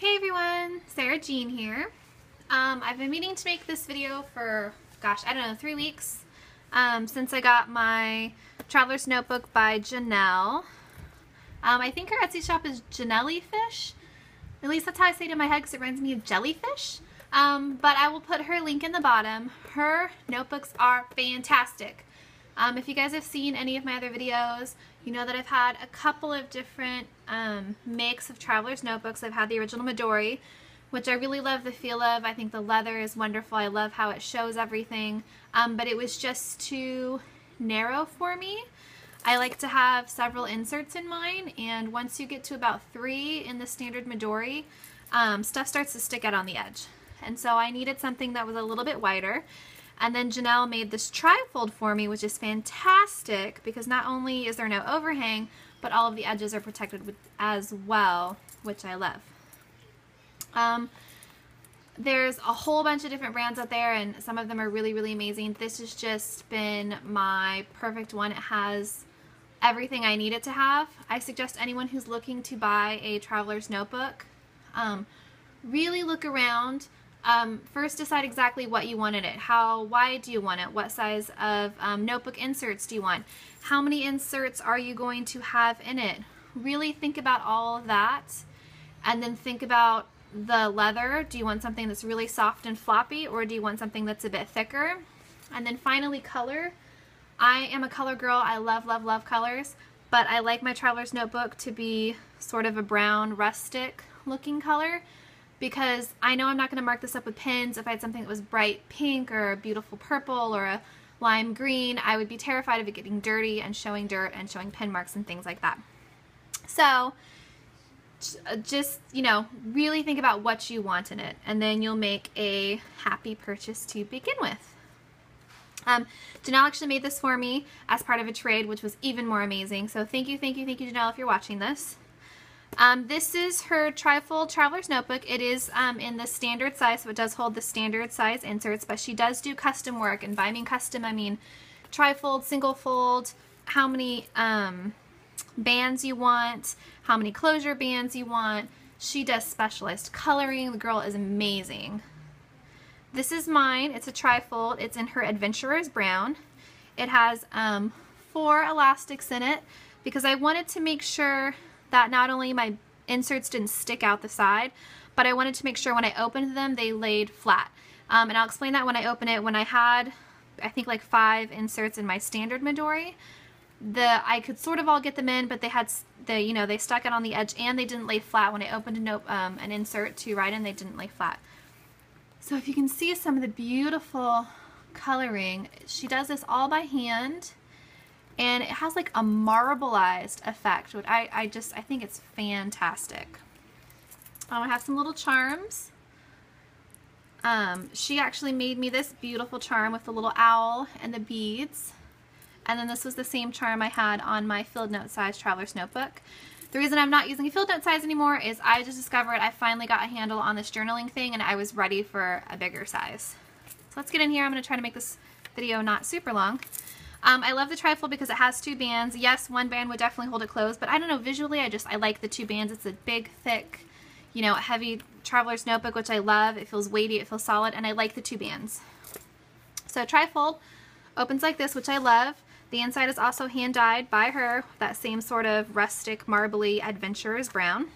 Hey everyone, Sarah Jean here. I've been meaning to make this video for, gosh, I don't know, 3 weeks since I got my Traveler's Notebook by Jonel. I think her Etsy shop is Jonellyfish. At least that's how I say it in my head because it reminds me of jellyfish. But I will put her link in the bottom. Her notebooks are fantastic. If you guys have seen any of my other videos, you know that I've had a couple of different makes of Traveler's Notebooks. I've had the original Midori, which I really love the feel of. I think the leather is wonderful. I love how it shows everything. But it was just too narrow for me. I like to have several inserts in mine, and once you get to about 3 in the standard Midori, stuff starts to stick out on the edge. And so I needed something that was a little bit wider. And then Jonel made this trifold for me, which is fantastic because not only is there no overhang, but all of the edges are protected with, as well, which I love. There's a whole bunch of different brands out there, and some of them are really, really amazing. This has just been my perfect one. It has everything I need it to have. I suggest anyone who's looking to buy a Traveler's Notebook, really look around. First decide exactly what you want in it. How wide do you want it? What size of notebook inserts do you want? How many inserts are you going to have in it? Really think about all of that, and then think about the leather. Do you want something that's really soft and floppy, or do you want something that's a bit thicker? And then finally, color. I am a color girl. I love, love, love colors, but I like my Traveler's Notebook to be sort of a brown, rustic looking color, because I know I'm not going to mark this up with pins. If I had something that was bright pink or a beautiful purple or a lime green, I would be terrified of it getting dirty and showing dirt and showing pin marks and things like that. So just, you know, really think about what you want in it, and then you'll make a happy purchase to begin with. Jonel actually made this for me as part of a trade, which was even more amazing. So thank you, thank you, thank you, Jonel, if you're watching this. This is her trifold Traveler's Notebook. It is in the standard size, so it does hold the standard size inserts, but she does do custom work, and by I mean custom, I mean trifold, single fold, how many bands you want, how many closure bands you want. She does specialized coloring. The girl is amazing. This is mine. It's a trifold. It's in her Adventurer's Brown. It has 4 elastics in it because I wanted to make sure that not only my inserts didn't stick out the side, but I wanted to make sure when I opened them they laid flat. And I'll explain that when I open it. When I had, I think, like 5 inserts in my standard Midori, I could sort of all get them in, but they had they stuck out on the edge and they didn't lay flat. When I opened an insert to write in, they didn't lay flat. So if you can see some of the beautiful coloring, she does this all by hand. And it has like a marbleized effect, which I think it's fantastic. I have some little charms. She actually made me this beautiful charm with the little owl and the beads. And then this was the same charm I had on my field note size Traveler's Notebook. The reason I'm not using a field note size anymore is I just discovered I finally got a handle on this journaling thing, and I was ready for a bigger size. So let's get in here. I'm going to try to make this video not super long. I love the trifold because it has 2 bands. Yes, 1 band would definitely hold it closed, but I don't know, visually I like the 2 bands. It's a big, thick, you know, heavy Traveler's Notebook, which I love. It feels weighty, it feels solid, and I like the 2 bands. So trifold opens like this, which I love. The inside is also hand dyed by her, that same sort of rustic, marbly Adventurer's Brown.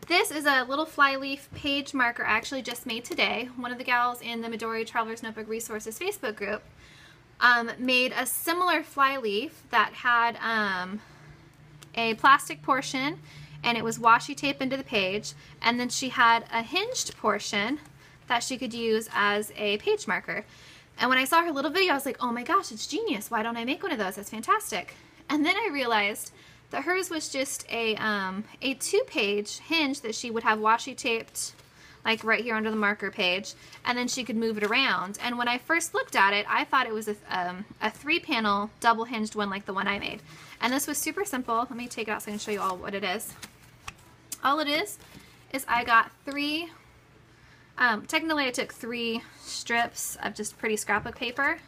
This is a little flyleaf page marker I actually just made today. One of the gals in the Midori Traveler's Notebook Resources Facebook group made a similar flyleaf that had a plastic portion, and it was washi tape into the page, and then she had a hinged portion that she could use as a page marker. And when I saw her little video, I was like, oh my gosh, it's genius. Why don't I make one of those? That's fantastic. And then I realized that hers was just a 2-page hinge that she would have washi taped like right here under the marker page, and then she could move it around. And when I first looked at it, I thought it was a 3-panel double hinged one like the one I made. And this was super simple. Let me take it out so I can show you all what it is. All it is I got 3, technically I took 3 strips of just pretty scrapbook paper,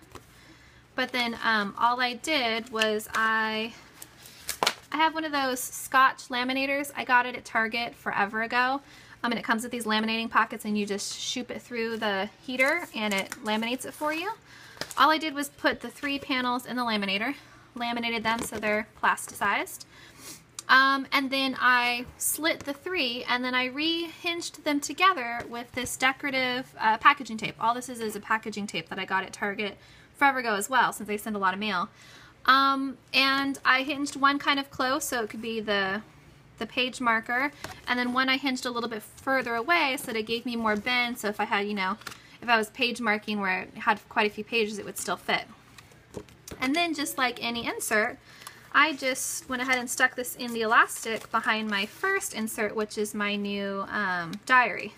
but then all I did was I I have one of those Scotch laminators. I got it at Target forever ago. And it comes with these laminating pockets, and you just shoot it through the heater and it laminates it for you. All I did was put the 3 panels in the laminator, laminated them so they're plasticized. And then I slit the 3 and then I re-hinged them together with this decorative packaging tape. All this is a packaging tape that I got at Target forever ago as well, since they send a lot of mail. And I hinged one kind of close so it could be the page marker, and then one I hinged a little bit further away so that it gave me more bend, so if I had, you know, if I was page marking where it had quite a few pages, it would still fit. And then just like any insert, I just went ahead and stuck this in the elastic behind my first insert, which is my new diary.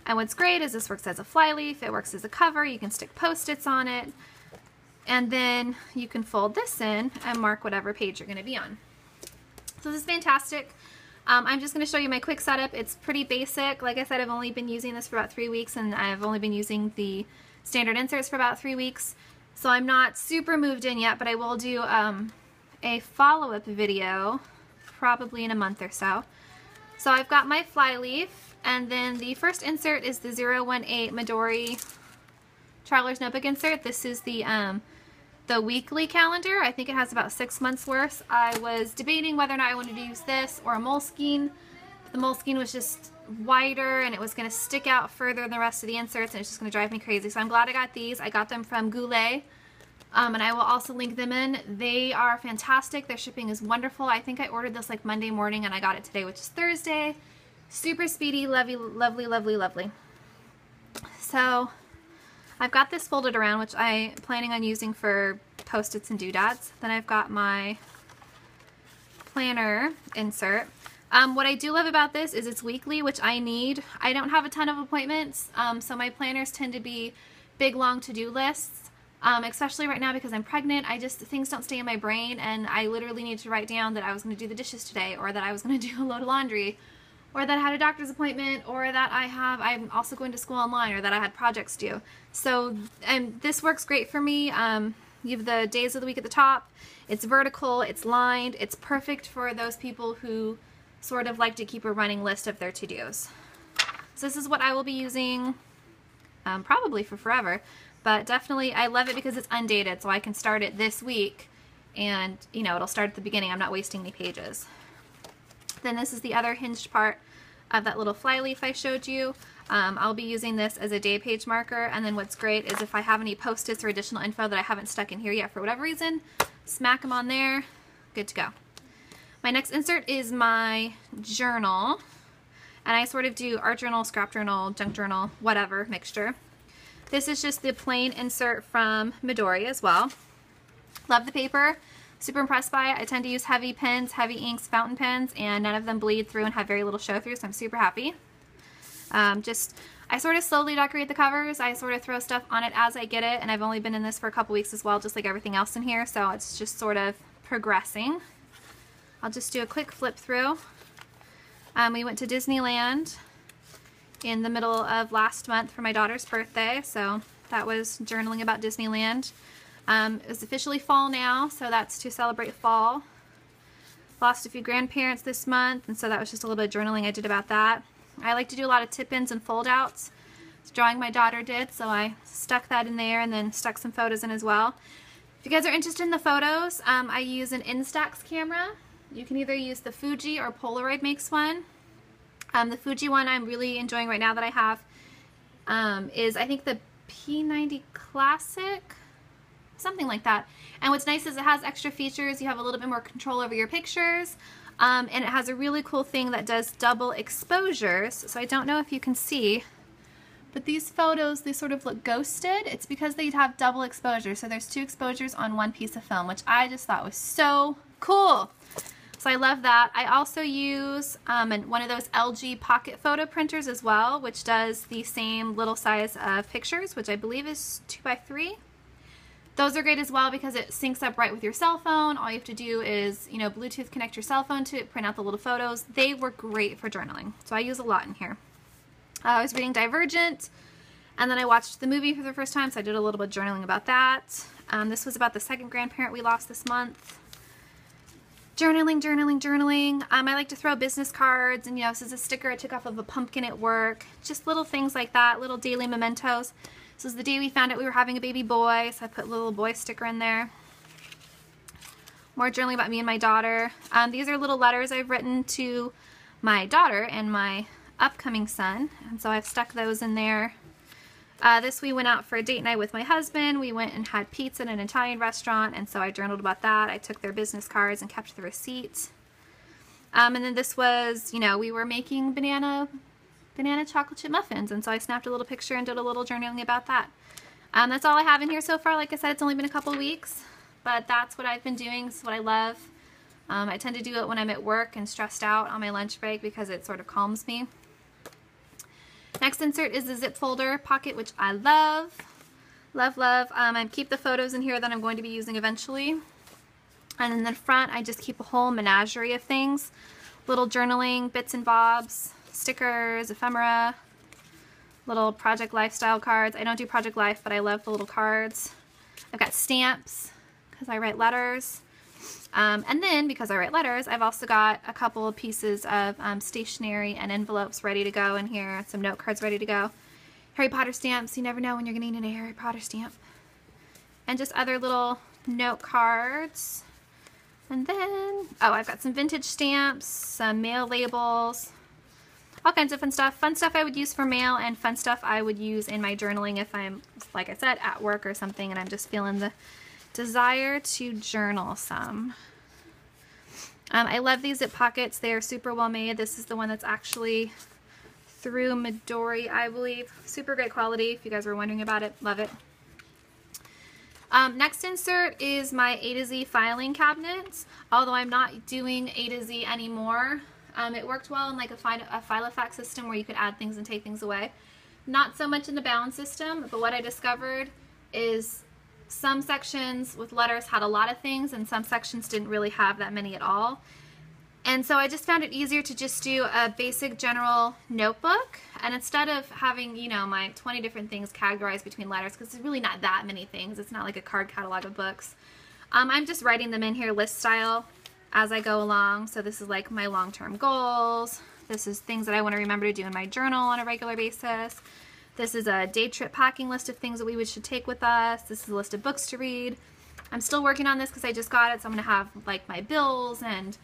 And what's great is this works as a flyleaf, it works as a cover, you can stick post-its on it, and then you can fold this in and mark whatever page you're going to be on. So this is fantastic. I'm just going to show you my quick setup. It's pretty basic. Like I said, I've only been using this for about 3 weeks, and I've only been using the standard inserts for about 3 weeks. So I'm not super moved in yet, but I will do a follow-up video probably in a month or so. So I've got my flyleaf, and then the first insert is the 018 Midori Traveler's Notebook insert. This is the weekly calendar. I think it has about 6 months worth. I was debating whether or not I wanted to use this or a Moleskine. The Moleskine was just wider and it was going to stick out further than the rest of the inserts, and it's just going to drive me crazy. So I'm glad I got these. I got them from Goulet, and I will also link them in. They are fantastic. Their shipping is wonderful. I think I ordered this like Monday morning and I got it today, which is Thursday. Super speedy, lovely, lovely, lovely, lovely. So I've got this folded around, which I'm planning on using for post-its and doodads. Then I've got my planner insert. What I do love about this is it's weekly, which I need. I don't have a ton of appointments, so my planners tend to be big, long to-do lists, especially right now because I'm pregnant. Things don't stay in my brain, and I literally need to write down that I was going to do the dishes today, or that I was going to do a load of laundry, or that I had a doctor's appointment, or that I'm also going to school online, or that I had projects due. So this works great for me. You have the days of the week at the top. It's vertical, it's lined, it's perfect for those people who sort of like to keep a running list of their to-dos. So this is what I will be using probably for forever, but definitely I love it because it's undated, so I can start it this week and, you know, it'll start at the beginning. I'm not wasting any pages. Then this is the other hinged part of that little flyleaf I showed you. I'll be using this as a day page marker, and then what's great is if I have any post-its or additional info that I haven't stuck in here yet for whatever reason, smack them on there, good to go. My next insert is my journal, and I sort of do art journal, scrap journal, junk journal, whatever mixture. This is just the plain insert from Midori as well. Love the paper. Super impressed by it. I tend to use heavy pens, heavy inks, fountain pens, and none of them bleed through and have very little show through, so I'm super happy. I sort of slowly decorate the covers. I sort of throw stuff on it as I get it, and I've only been in this for a couple weeks as well, just like everything else in here, so it's just sort of progressing. I'll just do a quick flip through. We went to Disneyland in the middle of last month for my daughter's birthday, so that was journaling about Disneyland. It was officially fall now, so that's to celebrate fall. Lost a few grandparents this month, and so that was just a little bit of journaling I did about that. I like to do a lot of tip-ins and fold-outs. It's a drawing my daughter did, so I stuck that in there and then stuck some photos in as well. If you guys are interested in the photos, I use an Instax camera. You can either use the Fuji or Polaroid makes one. The Fuji one I'm really enjoying right now that I have is I think the P90 Classic, something like that. And what's nice is it has extra features. You have a little bit more control over your pictures. And it has a really cool thing that does double exposures. So I don't know if you can see, but these photos, they sort of look ghosted. It's because they have double exposure. So there's 2 exposures on one piece of film, which I just thought was so cool. So I love that. I also use one of those LG pocket photo printers as well, which does the same little size of pictures, which I believe is 2x3. Those are great as well because it syncs up right with your cell phone. All you have to do is, you know, Bluetooth connect your cell phone to it, print out the little photos. They work great for journaling, so I use a lot in here. I was reading Divergent, and then I watched the movie for the first time, so I did a little bit of journaling about that. This was about the second grandparent we lost this month. journaling. I like to throw business cards, and you know, this is a sticker I took off of a pumpkin at work. Just little things like that, little daily mementos. This was the day we found out we were having a baby boy, so I put a little boy sticker in there. More journaling about me and my daughter. These are little letters I've written to my daughter and my upcoming son, and so I've stuck those in there. We went out for a date night with my husband. We went and had pizza at an Italian restaurant, and so I journaled about that. I took their business cards and kept the receipts. And then this was, you know, we were making banana chocolate chip muffins, and so I snapped a little picture and did a little journaling about that. That's all I have in here so far. Like I said, it's only been a couple weeks, but that's what I've been doing. It's what I love. I tend to do it when I'm at work and stressed out on my lunch break because it sort of calms me. Next insert is the zip folder pocket, which I love. I keep the photos in here that I'm going to be using eventually. And in the front, I just keep a whole menagerie of things. Little journaling, bits and bobs, stickers, ephemera, little Project Lifestyle cards. I don't do Project Life, but I love the little cards. I've got stamps because I write letters. And then, because I write letters, I've also got a couple of pieces of stationery and envelopes ready to go in here. Some note cards ready to go. Harry Potter stamps. You never know when you're going to need a Harry Potter stamp. And just other little note cards. And then, oh, I've got some vintage stamps, some mail labels, all kinds of fun stuff. Fun stuff I would use for mail, and fun stuff I would use in my journaling if I'm, like I said, at work or something and I'm just feeling the desire to journal some. I love these zip pockets. They are super well made. This is the one that's actually through Midori, I believe. Super great quality, if you guys were wondering about it. Love it. Next insert is my A to Z filing cabinets. Although I'm not doing A to Z anymore, it worked well in like a Filofax system where you could add things and take things away. Not so much in the bound system, but what I discovered is some sections with letters had a lot of things and some sections didn't really have that many at all. And so I just found it easier to just do a basic general notebook, and instead of having, you know, my 20 different things categorized between letters, because there's really not that many things. It's not like a card catalog of books. I'm just writing them in here list style as I go along. So this is like my long-term goals. This is things that I want to remember to do in my journal on a regular basis. This is a day trip packing list of things that we should take with us. This is a list of books to read. I'm still working on this because I just got it, so I'm going to have like my bills and,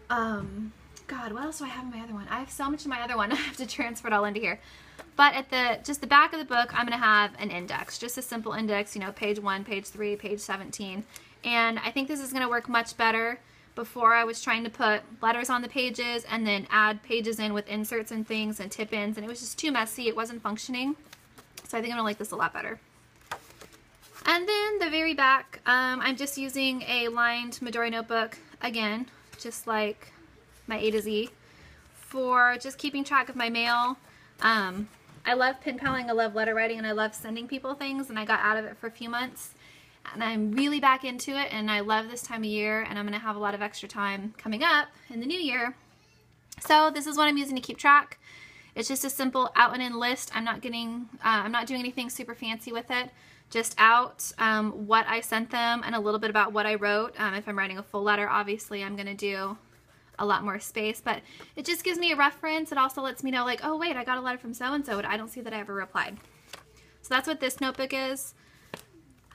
God, what else do I have in my other one? I have so much in my other one. I have to transfer it all into here. But at just the back of the book, I'm going to have an index, just a simple index, you know, page 1, page 3, page 17. And I think this is going to work much better. Before I was trying to put letters on the pages and then add pages in with inserts and things and tip-ins, and it was just too messy. It wasn't functioning. So I think I'm going to like this a lot better. And then the very back, I'm just using a lined Midori notebook, again, just like my A to Z, for just keeping track of my mail. I love pen paling, I love letter writing, and I love sending people things, and I got out of it for a few months. And I'm really back into it, and I love this time of year, and I'm going to have a lot of extra time coming up in the new year. So this is what I'm using to keep track. It's just a simple out and in list. I'm not doing anything super fancy with it. Just out what I sent them and a little bit about what I wrote. If I'm writing a full letter, obviously I'm going to do a lot more space, but it just gives me a reference. It also lets me know, like, oh wait, I got a letter from so-and-so, but I don't see that I ever replied. So that's what this notebook is.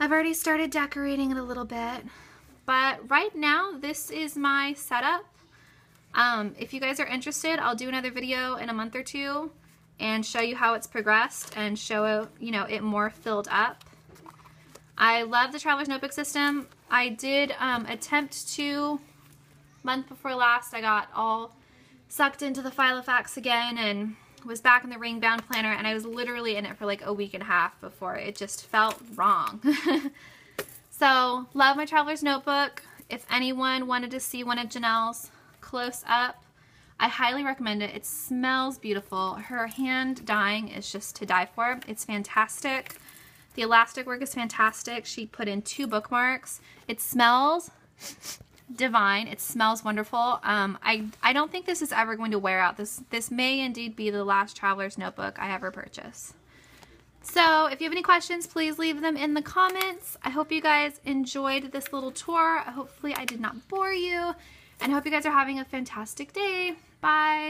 I've already started decorating it a little bit, but right now this is my setup. If you guys are interested, I'll do another video in a month or two and show you how it's progressed and show, you know, it more filled up. I love the Traveler's Notebook system. I did attempt to, month before last, I got all sucked into the Filofax again and was back in the ring bound planner, and I was literally in it for like a week and a half before it just felt wrong. So love my Traveler's Notebook. If anyone wanted to see one of Jonel's close up, I highly recommend it. It smells beautiful. Her hand dyeing is just to die for. It's fantastic. The elastic work is fantastic. She put in 2 bookmarks. It smells divine. It smells wonderful. I don't think this is ever going to wear out. This may indeed be the last Traveler's Notebook I ever purchase. So if you have any questions, please leave them in the comments. I hope you guys enjoyed this little tour. Hopefully I did not bore you. And I hope you guys are having a fantastic day. Bye.